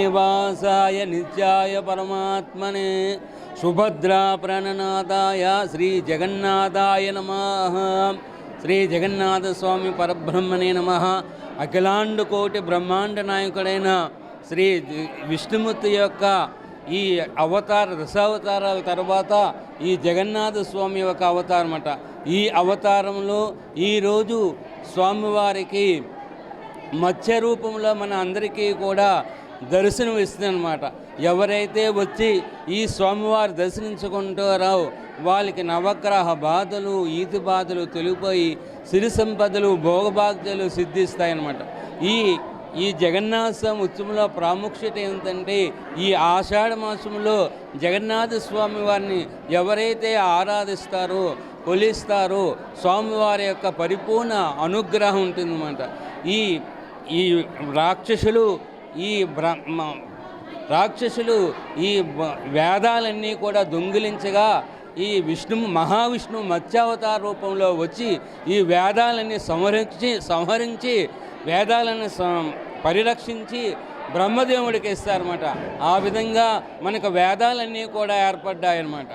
శ్రీనివాసాయ నిత్యాయ పరమాత్మనే సుభద్రా ప్రణనాథాయ శ్రీ జగన్నాథాయ నమః. శ్రీ జగన్నాథ స్వామి పరబ్రహ్మణే నమః. అఖిలాండకోటి బ్రహ్మాండ నాయకుడైన శ్రీ విష్ణుమూర్తి యొక్క ఈ దశావతారాల తర్వాత ఈ జగన్నాథ స్వామి యొక్క అవతారం అట. ఈ అవతారంలో ఈరోజు స్వామివారికి మత్స్య రూపంలో మన అందరికీ కూడా దర్శనం ఇస్తుందన్నమాట. ఎవరైతే వచ్చి ఈ స్వామివారు దర్శించుకుంటారో వాళ్ళకి నవగ్రహ బాధలు ఈతి బాధలు తొలిగిపోయి సిరి సంపదలు భోగభాగ్యాలు సిద్ధిస్తాయన్నమాట. ఈ జగన్నాథ స్వామి ఉత్సవంలో ప్రాముఖ్యత ఏమిటంటే ఈ ఆషాఢ మాసంలో జగన్నాథ స్వామి వారిని ఎవరైతే ఆరాధిస్తారో కొలిస్తారో స్వామివారి యొక్క పరిపూర్ణ అనుగ్రహం ఉంటుందన్నమాట. ఈ రాక్షసులు ఈ వేదాలన్నీ కూడా దొంగిలించగా ఈ మహావిష్ణు మత్స్యావతార రూపంలో వచ్చి ఈ వేదాలన్నీ సంహరించి వేదాలను పరిరక్షించి బ్రహ్మదేవుడికి ఇస్తారన్నమాట. ఆ విధంగా మనకు వేదాలన్నీ కూడా ఏర్పడ్డాయన్నమాట.